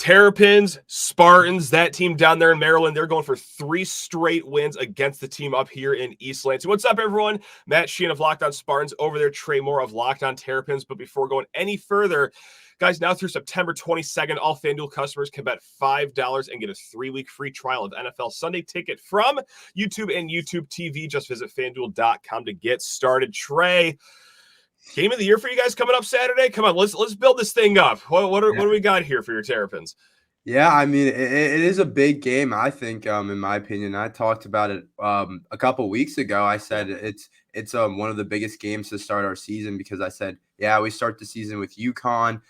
Terrapins, Spartans, that team down there in Maryland, they're going for 3 straight wins against the team up here in East Lansing. What's up, everyone? Matt Sheehan of Locked On Spartans, over there, Trey Moore of Locked On Terrapins. But before going any further, guys, now through September 22nd, all FanDuel customers can bet $5 and get a 3-week free trial of NFL Sunday Ticket from YouTube and YouTube TV. Just visit FanDuel.com to get started. Trey, game of the year for you guys coming up Saturday? Come on, let's build this thing up. What do we got here for your Terrapins? Yeah, I mean, it is a big game, I think, in my opinion. I talked about it a couple weeks ago. I said it's one of the biggest games to start our season because I said, yeah, we start the season with UConn.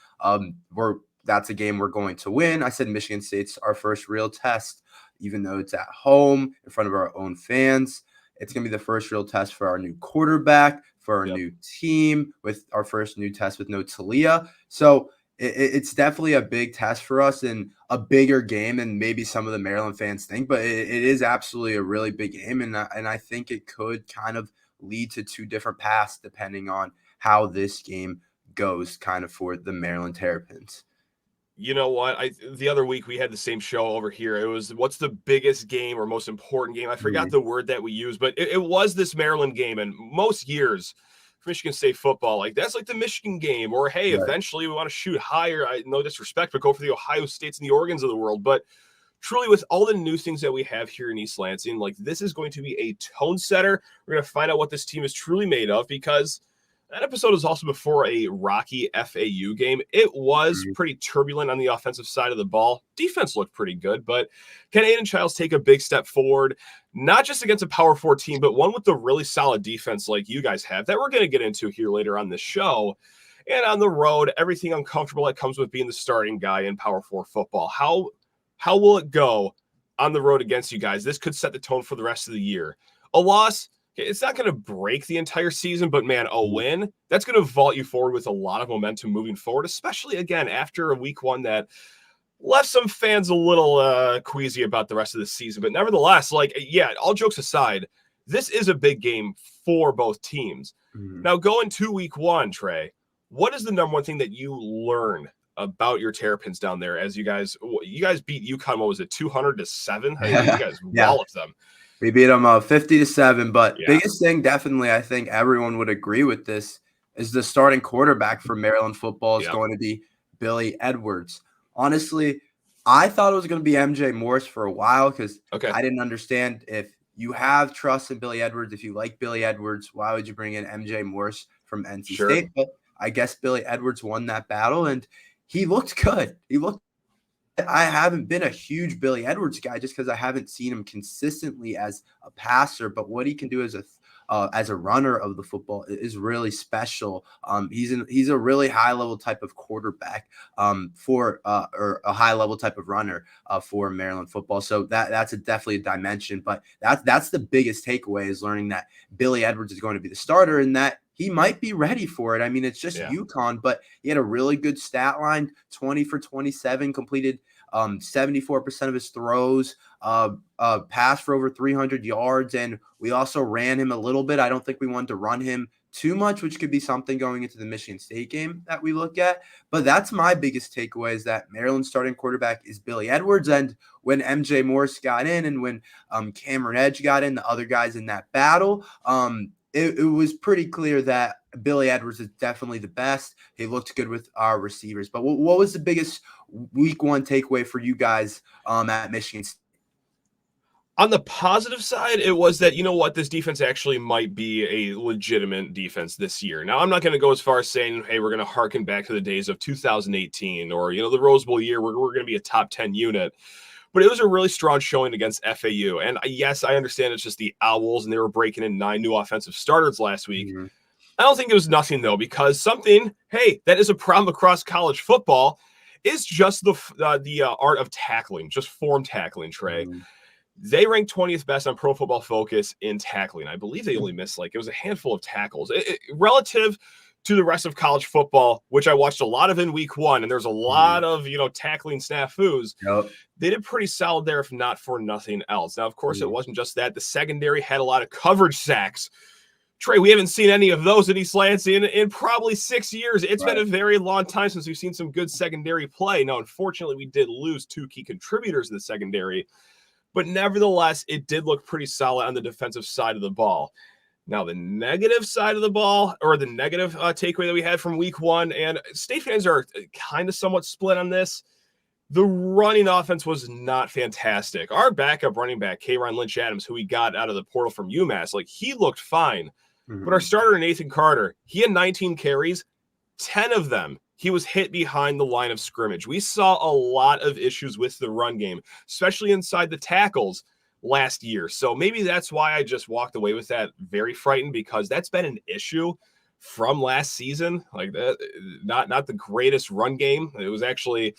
That's a game we're going to win. I said Michigan State's our first real test, even though it's at home in front of our own fans. It's going to be the first real test for our new quarterback, for our new team, with our first new test with no Talia. So it's definitely a big test for us and a bigger game than maybe some of the Maryland fans think, but it is absolutely a really big game. And I think it could kind of lead to 2 different paths depending on how this game goes kind of for the Maryland Terrapins. You know what? The other week we had the same show over here. It was, what's the biggest game or most important game? I forgot the word that we used, but it was this Maryland game. And most years for Michigan State football, like that's like the Michigan game, or hey, eventually we want to shoot higher. No disrespect, but go for the Ohio States and the Oregons of the world. But truly, with all the new things that we have here in East Lansing, like this is going to be a tone setter. We're going to find out what this team is truly made of, because that episode is also before a rocky FAU game. It was pretty turbulent on the offensive side of the ball. Defense looked pretty good, but can Aiden Childs take a big step forward, not just against a Power 4 team, but one with the really solid defense like you guys have that we're going to get into here later on this show? And on the road, everything uncomfortable that comes with being the starting guy in Power 4 football. How will it go on the road against you guys? This could set the tone for the rest of the year. A loss, it's not going to break the entire season, but man, a win, that's going to vault you forward with a lot of momentum moving forward, especially again after a week 1 that left some fans a little queasy about the rest of the season. But nevertheless, all jokes aside, this is a big game for both teams. Now, going to week 1, Trey, what is the number one thing that you learned about your Terrapins down there as you guys beat UConn? What was it, 200-7? Hey, you guys walloped them. We beat them 50-7, but biggest thing, definitely, I think everyone would agree with this, is the starting quarterback for Maryland football is going to be Billy Edwards. Honestly, I thought it was going to be MJ Morse for a while because I didn't understand, if you have trust in Billy Edwards, if you like Billy Edwards, why would you bring in MJ Morse from NC State? But I guess Billy Edwards won that battle, and he looked good. I haven't been a huge Billy Edwards guy just because I haven't seen him consistently as a passer, but what he can do as a runner of the football is really special. He's a really high level type of quarterback or a high level type of runner for Maryland football. So that's definitely a dimension, but that's the biggest takeaway, is learning that Billy Edwards is going to be the starter and that he might be ready for it. I mean, it's just UConn, but he had a really good stat line, 20 for 27, completed 74% of his throws, passed for over 300 yards, and we also ran him a little bit. I don't think we wanted to run him too much, which could be something going into the Michigan State game that we look at. But that's my biggest takeaway, is that Maryland's starting quarterback is Billy Edwards. And when MJ Morse got in and when Cameron Edge got in, the other guys in that battle, it was pretty clear that Billy Edwards is definitely the best. He looked good with our receivers. But what was the biggest week 1 takeaway for you guys at Michigan State? On the positive side, it was that, you know what, this defense actually might be a legitimate defense this year. Now, I'm not going to go as far as saying, hey, we're going to harken back to the days of 2018 or, the Rose Bowl year where we're going to be a top 10 unit. But it was a really strong showing against FAU. And yes, I understand it's just the Owls, and they were breaking in 9 new offensive starters last week. I don't think it was nothing, though, because something, that is a problem across college football, is just the art of tackling, just form tackling, Trey. They ranked 20th best on Pro Football Focus in tackling. I believe they only missed it was a handful of tackles. Relative to the rest of college football, which I watched a lot of in week 1, and there's a lot of, tackling snafus. They did pretty solid there, if not for nothing else. Now, of course, it wasn't just that. The secondary had a lot of coverage sacks Tre, we haven't seen any of those in East Lansing in probably 6 years. It's been a very long time since we've seen some good secondary play. Now, unfortunately, we did lose 2 key contributors in the secondary, but nevertheless, it did look pretty solid on the defensive side of the ball. Now, the negative side of the ball, or the negative takeaway that we had from week 1, and State fans are kind of somewhat split on this. The running offense was not fantastic. Our backup running back, K-Ron Lynch-Adams, who we got out of the portal from UMass, he looked fine. But our starter, Nathan Carter, he had 19 carries, 10 of them he was hit behind the line of scrimmage. We saw a lot of issues with the run game, especially inside the tackles last year. So maybe that's why I just walked away with that very frightened, because that's been an issue from last season. Not the greatest run game. It was actually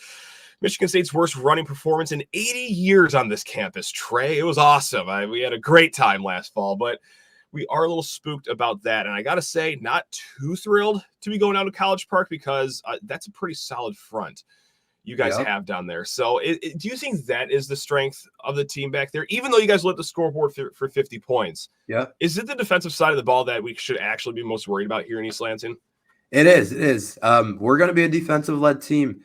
Michigan State's worst running performance in 80 years on this campus, Tre. It was awesome. We had a great time last fall, but we are a little spooked about that. And I got to say, not too thrilled to be going down to College Park, because that's a pretty solid front you guys have down there. So do you think that is the strength of the team back there, even though you guys lit the scoreboard for 50 points? Yeah. Is it the defensive side of the ball that we should actually be most worried about here in East Lansing? It is. We're going to be a defensive-led team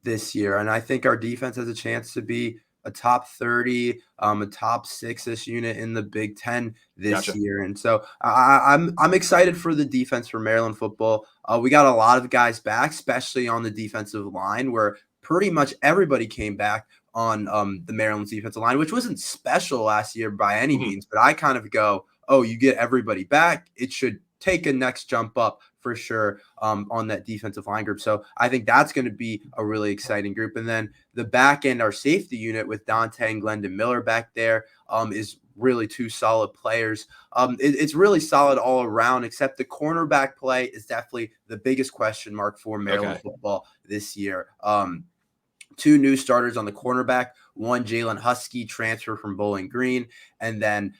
this year, and I think our defense has a chance to be a top 30, a top 6-ish unit in the Big Ten this year. And so I'm excited for the defense for Maryland football. We got a lot of guys back, especially on the defensive line, where pretty much everybody came back on the Maryland's defensive line, which wasn't special last year by any means. But I kind of go, oh, you get everybody back, it should take a next jump up for sure on that defensive line group. So I think that's going to be a really exciting group. And then the back end, our safety unit with Dante and Glendon Miller back there is really 2 solid players. It's really solid all around, except the cornerback play is definitely the biggest question mark for Maryland football this year. 2 new starters on the cornerback, one Jalen Husky, transfer from Bowling Green, and then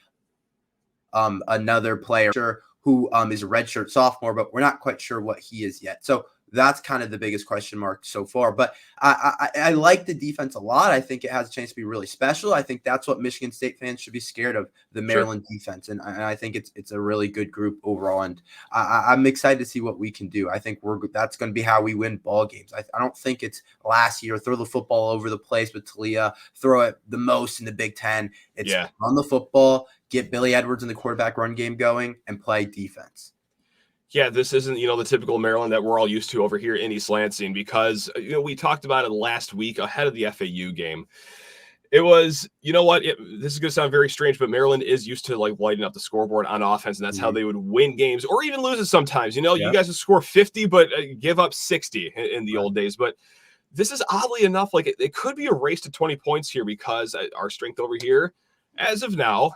another player who is a redshirt sophomore, but we're not quite sure what he is yet. So that's kind of the biggest question mark so far. But I like the defense a lot. I think it has a chance to be really special. I think that's what Michigan State fans should be scared of, the Maryland defense. And I think it's a really good group overall. And I'm excited to see what we can do. I think that's going to be how we win ball games. I don't think it's last year, throw the football over the place with Talia, throw it the most in the Big Ten. It's run the football, get Billy Edwards in the quarterback run game going, and play defense. Yeah, this isn't, the typical Maryland that we're all used to over here in East Lansing, because, we talked about it last week ahead of the FAU game. It was, this is going to sound very strange, but Maryland is used to lighting up the scoreboard on offense, and that's how they would win games or even lose it sometimes. You guys would score 50, but give up 60 in the old days. But this is oddly enough, it could be a race to 20 points here, because our strength over here, as of now,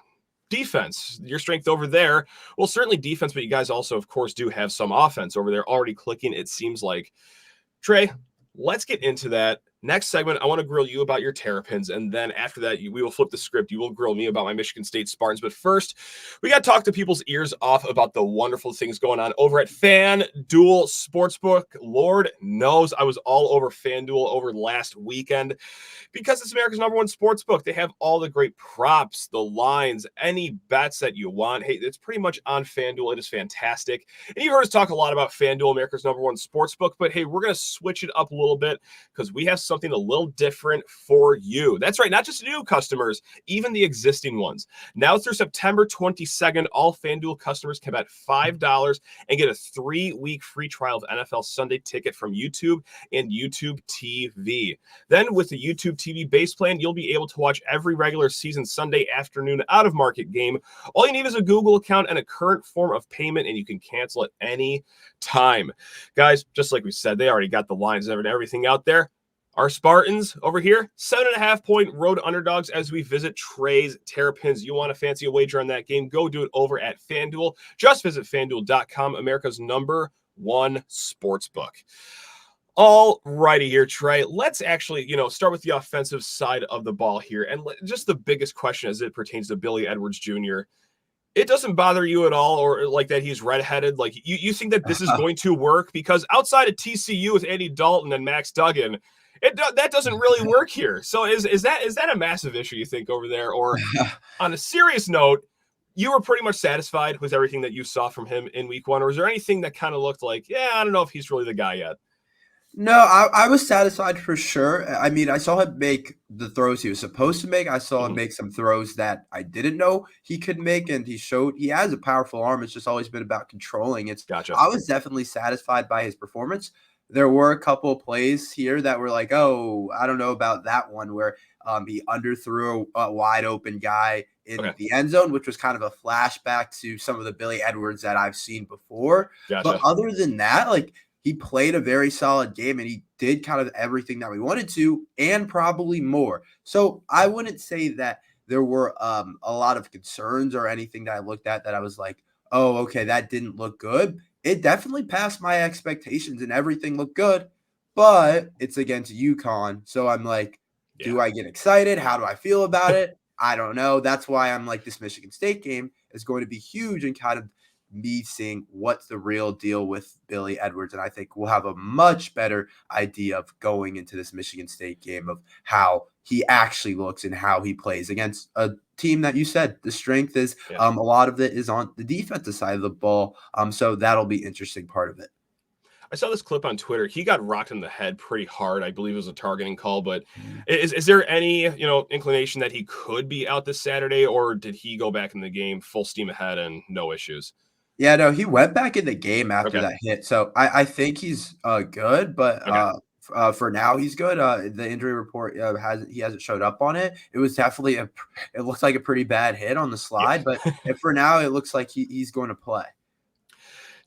defense. Your strength over there, well, certainly defense, but you guys also, of course, do have some offense over there already clicking, it seems like. Tre, let's get into that. Next segment, I want to grill you about your Terrapins, and then after that, we will flip the script. You will grill me about my Michigan State Spartans. But first, we got to talk to people's ears off about the wonderful things going on over at FanDuel Sportsbook. Lord knows I was all over FanDuel over last weekend, because it's America's #1 sportsbook. They have all the great props, the lines, any bets that you want. Hey, it's pretty much on FanDuel. It is fantastic. And you've heard us talk a lot about FanDuel, America's #1 sportsbook, but hey, we're going to switch it up a little bit, because we have something a little different for you. That's right, not just new customers, even the existing ones. Now through September 22nd, all FanDuel customers can bet $5 and get a 3-week free trial of NFL Sunday Ticket from YouTube and YouTube TV. Then with the YouTube TV base plan, you'll be able to watch every regular season Sunday afternoon out-of-market game. All you need is a Google account and a current form of payment, and you can cancel at any time. Guys, just like we said, they already got the lines and everything out there. Our Spartans over here, 7.5-point road underdogs as we visit Tre's Terrapins. You want to fancy a wager on that game? Go do it over at FanDuel. Just visit FanDuel.com, America's #1 sportsbook. All righty here, Tre. Let's actually, start with the offensive side of the ball here. And just the biggest question as it pertains to Billy Edwards Jr., it doesn't bother you at all, or that he's redheaded? You think that this is going to work? Because outside of TCU with Andy Dalton and Max Duggan, that doesn't really work here. So is that a massive issue, you think, over there? Or on a serious note, you were pretty much satisfied with everything that you saw from him in week 1, or is there anything that kind of looked like, I don't know if he's really the guy yet? No, I was satisfied for sure. I mean, I saw him make the throws he was supposed to make. I saw him make some throws that I didn't know he could make, and he showed he has a powerful arm. It's just always been about controlling it. Gotcha. I was definitely satisfied by his performance. There were a couple of plays here that were like, oh, I don't know about that one where he underthrew a wide open guy in the end zone, which was kind of a flashback to some of the Billy Edwards that I've seen before. Gotcha. But other than that, like, he played a very solid game, and he did kind of everything that we wanted to, and probably more. So I wouldn't say that there were a lot of concerns or anything that I looked at that I was like, oh, okay, that didn't look good. It definitely passed my expectations, and everything looked good, but it's against UConn. So I'm like, do I get excited? How do I feel about it? I don't know. That's why I'm like, this Michigan State game is going to be huge and kind of me seeing what's the real deal with Billy Edwards. And I think we'll have a much better idea of going into this Michigan State game of how he actually looks and how he plays against a team that you said the strength is a lot of it is on the defensive side of the ball. So that'll be interesting part of it. I saw this clip on Twitter. He got rocked in the head pretty hard. I believe it was a targeting call, but is there any, inclination that he could be out this Saturday, or did he go back in the game full steam ahead and no issues? Yeah, no, he went back in the game after that hit. So I think he's good, but for now he's good. The injury report hasn't showed up on it. It was definitely it looks like a pretty bad hit on the slide, but for now it looks like he's going to play.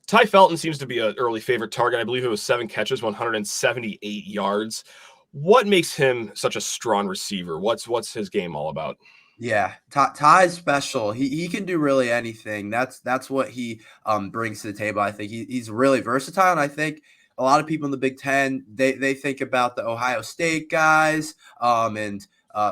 Ty Felton seems to be an early favorite target. I believe it was 7 catches, 178 yards. What makes him such a strong receiver? What's his game all about? Yeah, Ty's special. He can do really anything. That's what he brings to the table. I think he's really versatile, and I think a lot of people in the Big Ten they think about the Ohio State guys, and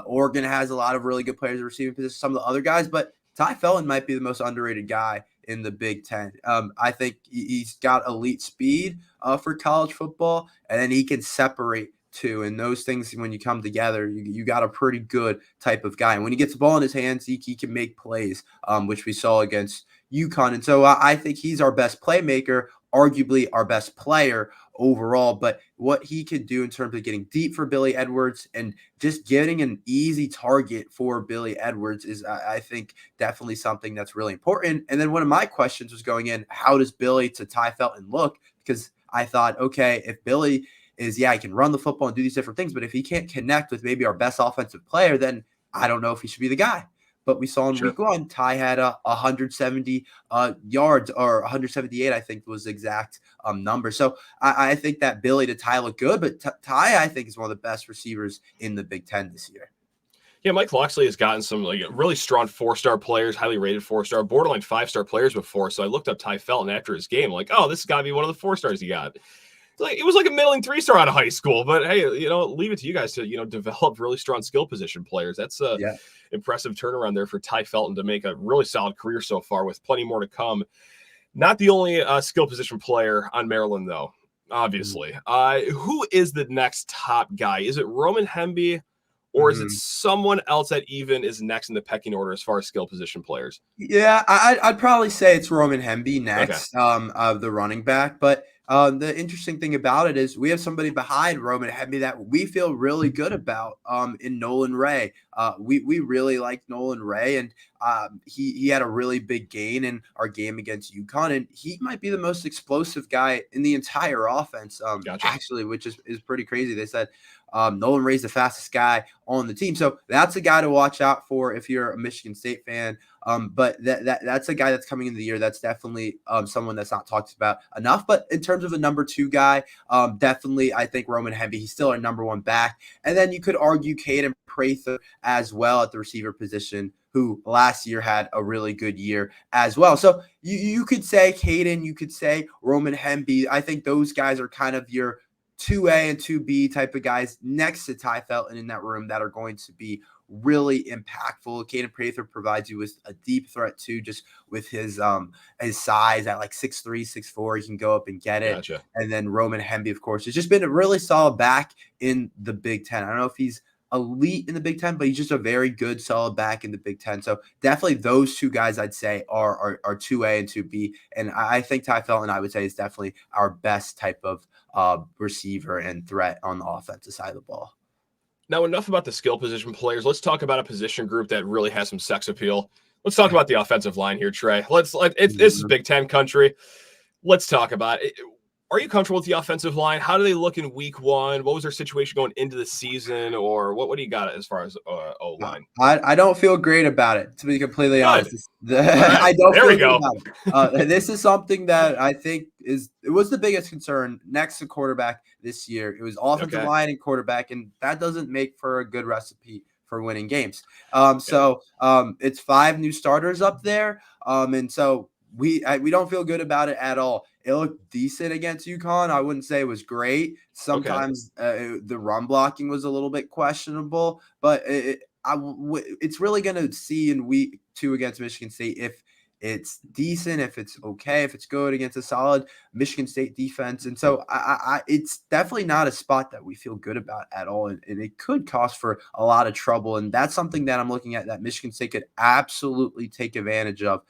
Oregon has a lot of really good players in receiving position. Some of the other guys, but Ty Felton might be the most underrated guy in the Big Ten. I think he's got elite speed for college football, and then he can separate too. And those things, when you come together, you got a pretty good type of guy. And when he gets the ball in his hands, he can make plays, which we saw against UConn. And so I think he's our best playmaker, arguably our best player overall. But what he can do in terms of getting deep for Billy Edwards and just getting an easy target for Billy Edwards is, I think, definitely something that's really important. And then one of my questions was going in, how does Billy to Ty Felton look? Because I thought, okay, if Billy is, he can run the football and do these different things, but if he can't connect with maybe our best offensive player, then I don't know if he should be the guy. But we saw in week 1, Ty had 170 yards, or 178, I think was the exact number. So I think that Billy to Ty look good, but Ty, I think, is one of the best receivers in the Big Ten this year. Yeah, Mike Locksley has gotten some really strong 4-star players, highly rated 4-star, borderline 5-star players before. So I looked up Ty Felton after his game, like, oh, this has got to be one of the 4-stars he got. It was like a middling 3-star out of high school, but hey, leave it to you guys to, develop really strong skill position players. That's a impressive turnaround there for Ty Felton to make a really solid career so far, with plenty more to come. Not the only skill position player on Maryland, though, obviously. Who is the next top guy? Is it Roman Hemby, or is it someone else that even is next in the pecking order as far as skill position players? Yeah, I'd probably say it's Roman Hemby next, of the running back, but the interesting thing about it is we have somebody behind Roman Hemby that we feel really good about in Nolan Ray. We really like Nolan Ray, and he had a really big gain in our game against UConn, and he might be the most explosive guy in the entire offense, actually, which is pretty crazy. They said Nolan Ray's the fastest guy on the team. So that's a guy to watch out for if you're a Michigan State fan. But that's a guy that's coming in the year. That's definitely someone that's not talked about enough. But in terms of a number 2 guy, definitely I think Roman Hemby, he's still our number 1 back. And then you could argue Caden Prather as well at the receiver position, who last year had a really good year as well. So you could say Caden, you could say Roman Hemby. I think those guys are kind of your 2A and 2B type of guys next to Ty Felton in that room that are going to be really impactful. Caden Prather provides you with a deep threat too, just with his size at like 6'3", 6'4", he can go up and get it. Gotcha. And then Roman Hemby, of course, has just been a really solid back in the Big Ten. I don't know if he's elite in the Big Ten, but he's just a very good, solid back in the Big Ten. So definitely those two guys I'd say are 2A and 2B. And I think Ty Felton, I would say, is definitely our best type of receiver and threat on the offensive side of the ball. Now, enough about the skill position players. Let's talk about a position group that really has some sex appeal. Let's talk about the offensive line here, Trey. This is Big Ten country. Let's talk about it. Are you comfortable with the offensive line? How do they look in week one? What was their situation going into the season? Or what do you got as far as O-line? I don't feel great about it, to be completely honest. Right. I don't feel good about it. This is something that I think it was the biggest concern next to quarterback this year. It was offensive line and quarterback, and that doesn't make for a good recipe for winning games. So it's 5 new starters up there. And so we don't feel good about it at all. It looked decent against UConn. I wouldn't say it was great. Sometimes the run blocking was a little bit questionable, but it's really going to see in week 2 against Michigan State if it's decent, if it's okay, if it's good against a solid Michigan State defense. And so it's definitely not a spot that we feel good about at all. And it could cause for a lot of trouble. And that's something that I'm looking at that Michigan State could absolutely take advantage of.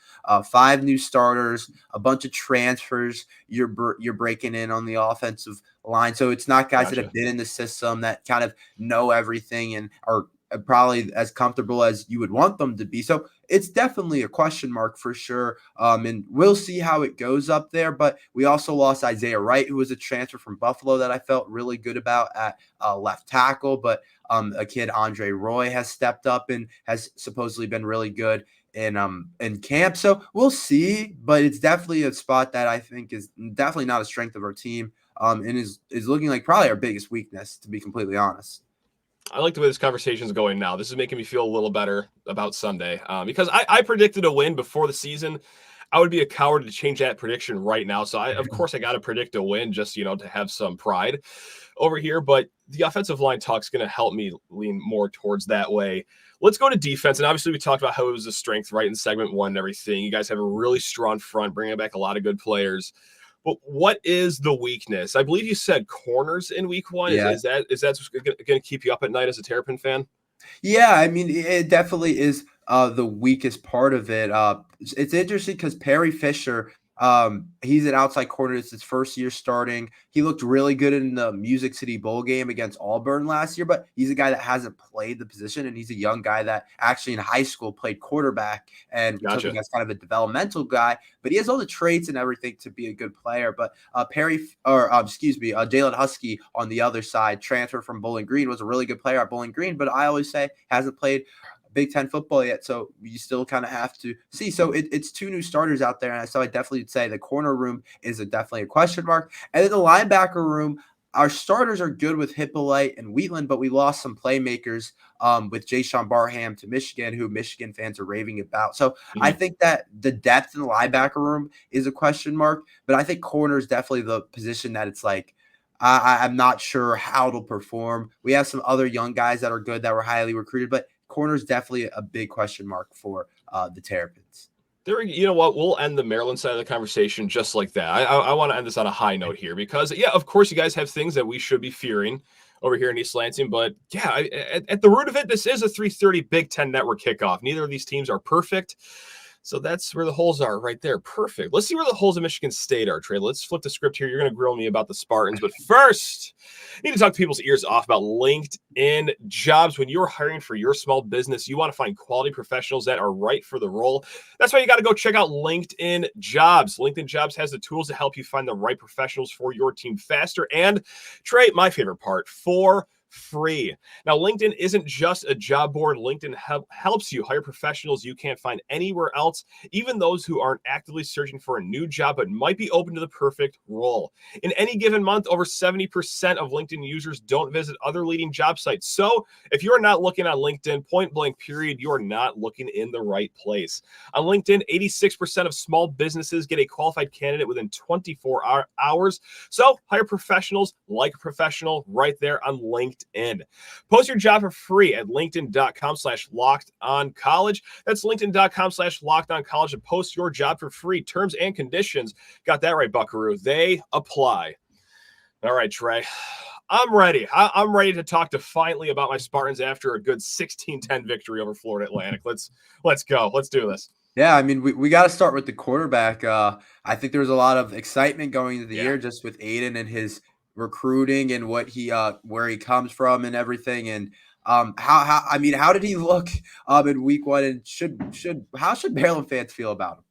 5 new starters, a bunch of transfers you're breaking in on the offensive line. So it's not guys that have been in the system that kind of know everything and are probably as comfortable as you would want them to be. So it's definitely a question mark for sure. And we'll see how it goes up there. But we also lost Isaiah Wright, who was a transfer from Buffalo that I felt really good about at left tackle. But a kid, Andre Roy, has stepped up and has supposedly been really good in camp. So we'll see. But it's definitely a spot that I think is definitely not a strength of our team and is looking like probably our biggest weakness, to be completely honest. I like the way this conversation is going now. This is making me feel a little better about Sunday because I predicted a win before the season. I would be a coward to change that prediction right now. So, of course, I got to predict a win just, to have some pride over here. But the offensive line talk is going to help me lean more towards that way. Let's go to defense. And obviously, we talked about how it was a strength right in segment 1 and everything. You guys have a really strong front, bringing back a lot of good players. But what is the weakness? I believe you said corners in week 1. Yeah. Is that going to keep you up at night as a Terrapin fan? Yeah, I mean, it definitely is the weakest part of it. It's interesting because Perry Fisher, he's an outside corner. It's his first year starting. He looked really good in the Music City Bowl game against Auburn last year, but he's a guy that hasn't played the position, and he's a young guy that actually in high school played quarterback and took him as kind of a developmental guy. But he has all the traits and everything to be a good player. But Jalen Husky on the other side, transfer from Bowling Green, was a really good player at Bowling Green, but I always say hasn't played Big Ten football yet, so you still kind of have to see. So it's 2 new starters out there, and so I definitely would say the corner room is definitely a question mark. And then the linebacker room, our starters are good with Hippolyte and Wheatland, but we lost some playmakers with Jayshon Barham to Michigan, who Michigan fans are raving about. So I think that the depth in the linebacker room is a question mark, but I think corner is definitely the position that it's like, I'm not sure how it'll perform. We have some other young guys that are good that were highly recruited, but corner is definitely a big question mark for the Terrapins. You know what? We'll end the Maryland side of the conversation just like that. I want to end this on a high note here because, of course, you guys have things that we should be fearing over here in East Lansing. But, at the root of it, this is a 3:30 Big Ten Network kickoff. Neither of these teams are perfect. So that's where the holes are right there. Perfect. Let's see where the holes of Michigan State are, Trey. Let's flip the script here. You're going to grill me about the Spartans. But first, I need to talk people's ears off about LinkedIn Jobs. When you're hiring for your small business, you want to find quality professionals that are right for the role. That's why you got to go check out LinkedIn Jobs. LinkedIn Jobs has the tools to help you find the right professionals for your team faster. And, Trey, my favorite part, for free. Now, LinkedIn isn't just a job board. LinkedIn helps you hire professionals you can't find anywhere else, even those who aren't actively searching for a new job but might be open to the perfect role. In any given month, over 70% of LinkedIn users don't visit other leading job sites. So if you're not looking on LinkedIn, point blank period, you are not looking in the right place. On LinkedIn, 86% of small businesses get a qualified candidate within 24 hours. So hire professionals like a professional right there on LinkedIn. Post your job for free at linkedin.com/lockedoncollege. That's linkedin.com/lockedoncollege to post your job for free. Terms and conditions, got that right, Buckaroo, they apply. All right, Trey, I'm ready. I'm ready to talk defiantly about my Spartans after a good 16-10 victory over Florida Atlantic. Let's go. Let's do this. Yeah, I mean, we got to start with the quarterback. I think there was a lot of excitement going into the year just with Aiden and his recruiting and what he where he comes from and everything. And how did he look in week one? And how should Maryland fans feel about him?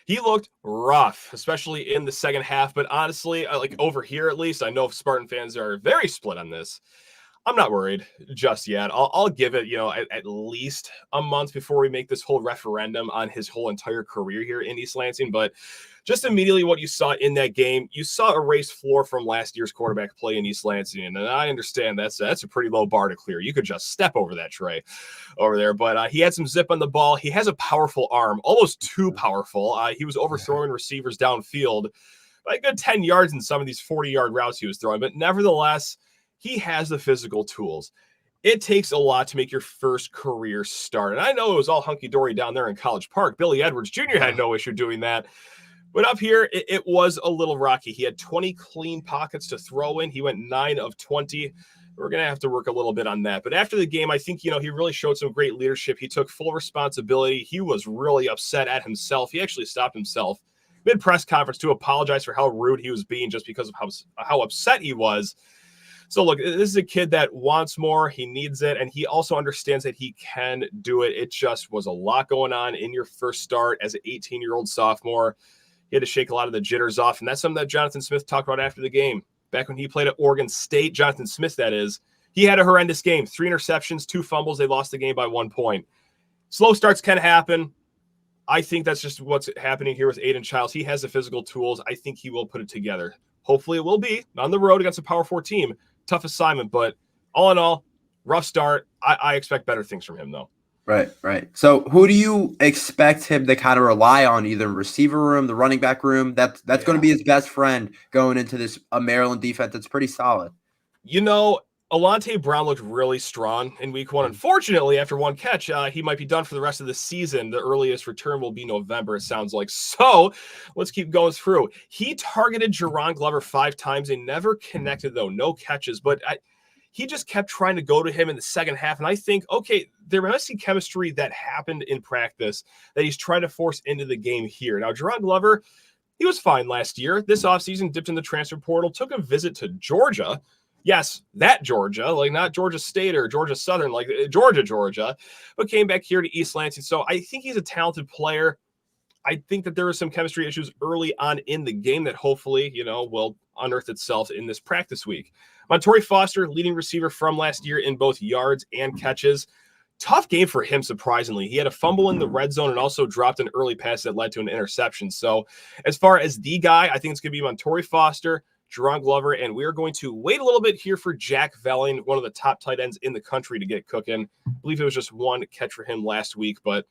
He looked rough, especially in the second half. But honestly, like over here at least, I know Spartan fans are very split on this. I'm not worried just yet. I'll give it, at least a month before we make this whole referendum on his whole entire career here in East Lansing. But just immediately what you saw in that game, you saw a raised floor from last year's quarterback play in East Lansing. And I understand that's a pretty low bar to clear. You could just step over that tray over there. But he had some zip on the ball. He has a powerful arm, almost too powerful. He was overthrowing receivers downfield by a good 10 yards in some of these 40-yard routes he was throwing. But nevertheless, he has the physical tools. It takes a lot to make your first career start. And I know it was all hunky-dory down there in College Park. Billy Edwards Jr. had no issue doing that. But up here, it was a little rocky. He had 20 clean pockets to throw in. He went 9 of 20. We're going to have to work a little bit on that. But after the game, I think, he really showed some great leadership. He took full responsibility. He was really upset at himself. He actually stopped himself mid-press conference to apologize for how rude he was being just because of how upset he was. So, look, this is a kid that wants more. He needs it, and he also understands that he can do it. It just was a lot going on in your first start as an 18-year-old sophomore. He had to shake a lot of the jitters off, and that's something that Jonathan Smith talked about after the game. Back when he played at Oregon State, Jonathan Smith, that is, he had a horrendous game. 3 interceptions, 2 fumbles. They lost the game by 1 point. Slow starts can happen. I think that's just what's happening here with Aiden Childs. He has the physical tools. I think he will put it together. Hopefully it will be on the road against a Power 4 team. Tough assignment, but all in all, rough start. I expect better things from him, though. Right. So who do you expect him to kind of rely on, either receiver room, the running back room? That's going to be his best friend going into this Maryland defense that's pretty solid. Alante Brown looked really strong in week 1. Unfortunately, after 1 catch, he might be done for the rest of the season. The earliest return will be November, it sounds like. So let's keep going through. He targeted Jerron Glover 5 times. They never connected, though. No catches. But he just kept trying to go to him in the second half. And I think, okay, there must be chemistry that happened in practice that he's trying to force into the game here. Now, Jerron Glover, he was fine last year. This offseason, dipped in the transfer portal, took a visit to Georgia. Yes, that Georgia, like not Georgia State or Georgia Southern, like Georgia, but came back here to East Lansing. So I think he's a talented player. I think that there are some chemistry issues early on in the game that hopefully, will unearth itself in this practice week. Montori Foster, leading receiver from last year in both yards and catches. Tough game for him, surprisingly. He had a fumble in the red zone and also dropped an early pass that led to an interception. So as far as the guy, I think it's going to be Montori Foster, Jerron Glover, and we're going to wait a little bit here for Jack Velling, one of the top tight ends in the country, to get cooking. I believe it was just 1 catch for him last week, but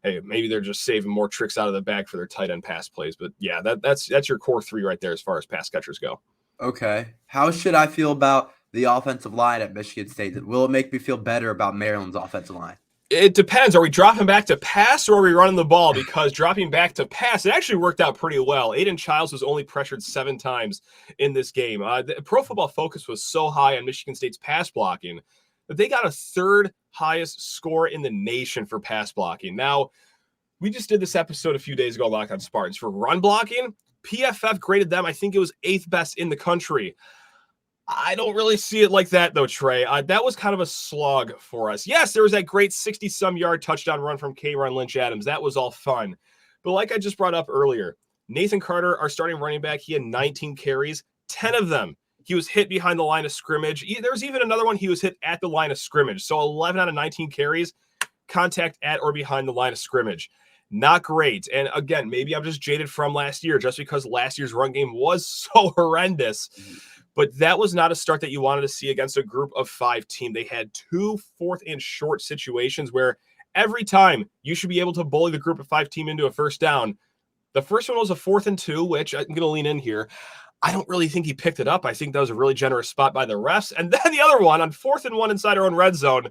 hey, maybe they're just saving more tricks out of the bag for their tight end pass plays. But yeah, that's your core 3 right there as far as pass catchers go. Okay. How should I feel about the offensive line at Michigan State? Will it make me feel better about Maryland's offensive line? It depends. Are we dropping back to pass or are we running the ball? Because dropping back to pass, it actually worked out pretty well. Aiden Childs was only pressured 7 times in this game. The Pro Football Focus was so high on Michigan State's pass blocking that they got a 3rd highest score in the nation for pass blocking. Now, we just did this episode a few days ago, Locked on Spartans. For run blocking, PFF graded them, I think it was 8th best in the country. I don't really see it like that, though, Trey. That was kind of a slog for us. Yes, there was that great 60-some yard touchdown run from K-Ron Lynch-Adams. That was all fun. But like I just brought up earlier, Nathan Carter, our starting running back, he had 19 carries. 10 of them, he was hit behind the line of scrimmage. There was even another one he was hit at the line of scrimmage. So 11 out of 19 carries, contact at or behind the line of scrimmage. Not great. And again, maybe I'm just jaded from last year just because last year's run game was so horrendous. But that was not a start that you wanted to see against a group of 5 team. They had 2 4th and short situations where every time you should be able to bully the group of 5 team into a first down. The first one was a 4th and 2, which I'm going to lean in here. I don't really think he picked it up. I think that was a really generous spot by the refs. And then the other one on 4th and 1 inside our own red zone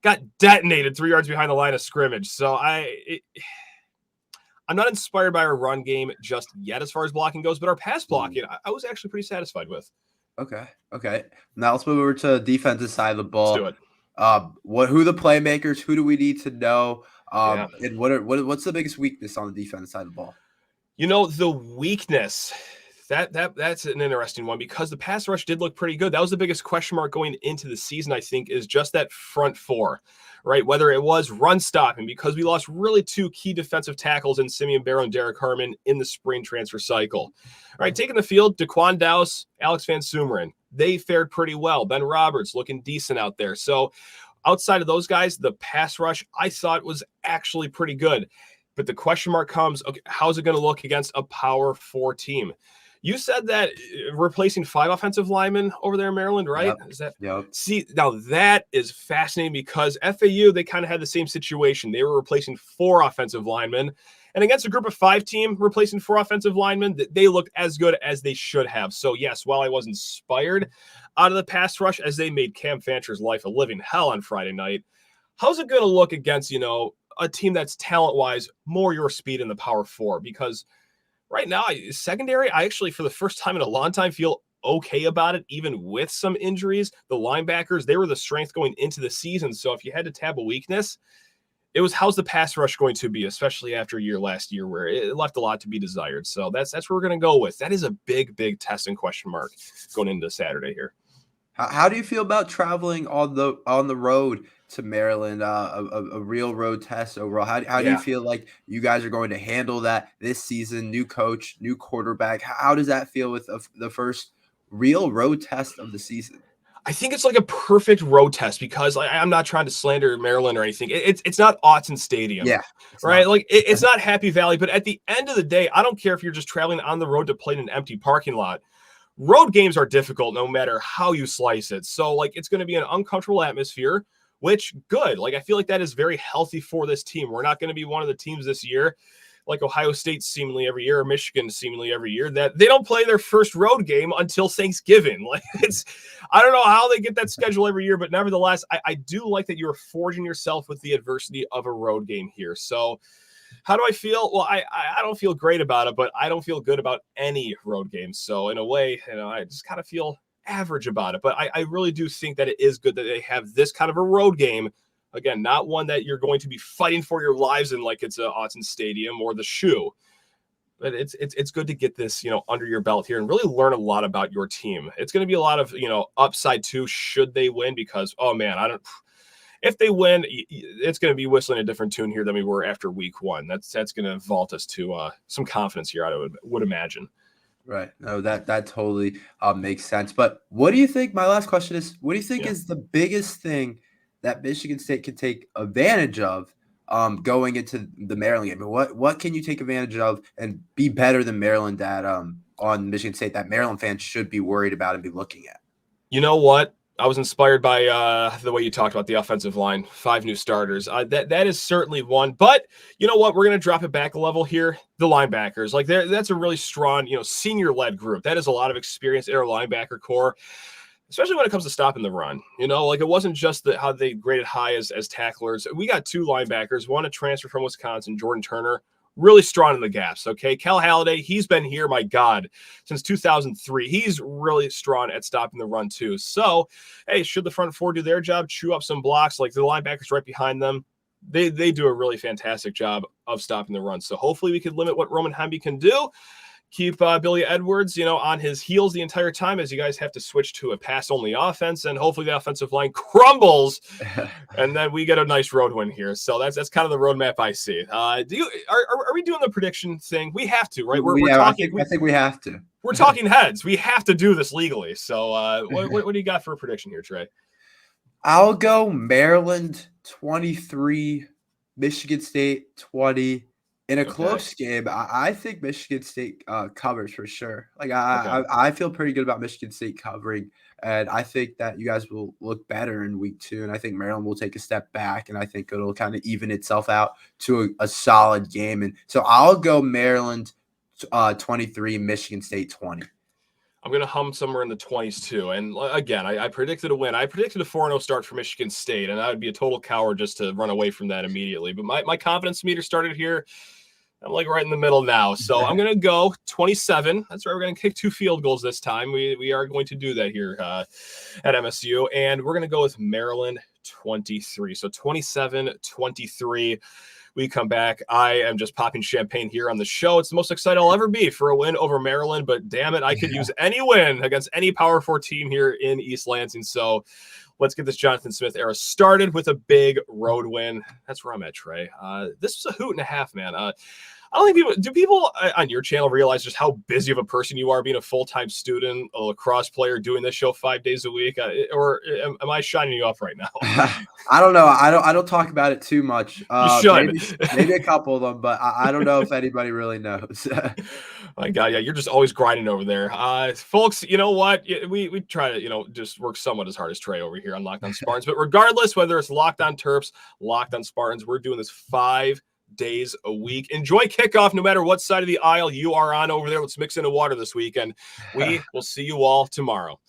got detonated 3 yards behind the line of scrimmage. So I'm not inspired by our run game just yet as far as blocking goes, but our pass blocking, I was actually pretty satisfied with. Okay. Now let's move over to the defensive side of the ball. Let's do it. Who the playmakers? Who do we need to know? Yeah. And what's the biggest weakness on the defensive side of the ball? The weakness, that's an interesting one because the pass rush did look pretty good. That was the biggest question mark going into the season, I think, is just that front four, right? Whether it was run stopping, because we lost really two key defensive tackles in Simeon Barrow and Derek Harmon in the spring transfer cycle. All right, taking the field, Daquan Dowse, Alex Van Sumeren, they fared pretty well. Ben Roberts looking decent out there. So outside of those guys, the pass rush I thought was actually pretty good. But the question mark comes, okay, how's it going to look against a Power 4 team? You said that replacing 5 offensive linemen over there in Maryland, right? Yep. Is that? Yep. See, now that is fascinating because FAU, they kind of had the same situation. They were replacing 4 offensive linemen. And against a group of 5 team replacing 4 offensive linemen, they looked as good as they should have. So, yes, while I was inspired out of the pass rush as they made Cam Fancher's life a living hell on Friday night, how's it going to look against, a team that's talent-wise more your speed in the Power 4? Because right now, secondary, I actually, for the first time in a long time, feel okay about it, even with some injuries. The linebackers, they were the strength going into the season. So if you had to tab a weakness, it was how's the pass rush going to be, especially after last year where it left a lot to be desired. So that's where we're going to go with. That is a big, big test and question mark going into Saturday here. How do you feel about traveling on the road to Maryland, a real road test overall? How do you feel like you guys are going to handle that this season? New coach, new quarterback. How does that feel with the first real road test of the season? I think it's like a perfect road test because I'm not trying to slander Maryland or anything. It's not Autzen Stadium, right? Like it's not Happy Valley. But at the end of the day, I don't care if you're just traveling on the road to play in an empty parking lot. Road games are difficult no matter how you slice it. So, it's going to be an uncomfortable atmosphere, which good. I feel like that is very healthy for this team. We're not going to be one of the teams this year, like Ohio State seemingly every year or Michigan seemingly every year, that they don't play their first road game until Thanksgiving. I don't know how they get that schedule every year, but nevertheless, I do like that you're forging yourself with the adversity of a road game here. So, how do I feel? Well, I don't feel great about it, but I don't feel good about any road games. So in a way, I just kind of feel average about it. But I really do think that it is good that they have this kind of a road game. Again, not one that you're going to be fighting for your lives in like it's a Autzen Stadium or the Shoe. But it's good to get this, under your belt here and really learn a lot about your team. It's going to be a lot of, upside too, should they win, because, oh man, if they win, it's going to be whistling a different tune here than we were after week 1. That's going to vault us to some confidence here, I would imagine. Right. No, that totally makes sense. But what do you think? My last question is, what do you think is the biggest thing that Michigan State can take advantage of going into the Maryland game? What can you take advantage of and be better than Maryland at on Michigan State that Maryland fans should be worried about and be looking at? You know what? I was inspired by the way you talked about the offensive line, 5 new starters. That is certainly one. But you know what? We're going to drop it back a level here. The linebackers, that's a really strong, senior-led group. That is a lot of experience in our linebacker core, especially when it comes to stopping the run. It wasn't just how they graded high as tacklers. We got 2 linebackers, one a transfer from Wisconsin, Jordan Turner, really strong in the gaps, okay? Cal Halliday, he's been here, my God, since 2003. He's really strong at stopping the run, too. So, hey, should the front 4 do their job, chew up some blocks, like the linebackers right behind them, they do a really fantastic job of stopping the run. So hopefully we could limit what Roman Hemby can do. Keep Billy Edwards, on his heels the entire time as you guys have to switch to a pass-only offense, and hopefully the offensive line crumbles, and then we get a nice road win here. So that's kind of the roadmap I see. Are we doing the prediction thing? We have to, right? We're talking. I think we have to. We're talking heads. We have to do this legally. So what do you got for a prediction here, Trey? I'll go Maryland 23, Michigan State 20. In a close game, I think Michigan State covers for sure. I feel pretty good about Michigan State covering, and I think that you guys will look better in week 2, and I think Maryland will take a step back, and I think it'll kind of even itself out to a solid game. And so I'll go Maryland 23, Michigan State 20. I'm going to hum somewhere in the 20s too. And again, I predicted a win. I predicted a 4-0 start for Michigan State, and I would be a total coward just to run away from that immediately. But my confidence meter started here I'm like right in the middle now. So I'm going to go 27. That's right. We're going to kick 2 field goals this time. We are going to do that here at MSU. And we're going to go with Maryland 23. So 27-23. We come back. I am just popping champagne here on the show. It's the most excited I'll ever be for a win over Maryland. But damn it, I could use any win against any Power 4 team here in East Lansing. So let's get this Jonathan Smith era started with a big road win. That's where I'm at, Trey. This was a hoot and a half, man. I don't think people on your channel realize just how busy of a person you are being a full-time student, a lacrosse player, doing this show 5 days a week, or am I shining you off right now? I don't know. I don't talk about it too much. You should. Maybe a couple of them, but I don't know if anybody really knows. My God, yeah, you're just always grinding over there. Folks, you know what? We try to, just work somewhat as hard as Trey over here on Locked On Spartans. But regardless, whether it's Locked On Terps, Locked On Spartans, we're doing this 5 days a week. Enjoy kickoff no matter what side of the aisle you are on over there. Let's mix in a water this weekend. We will see you all tomorrow.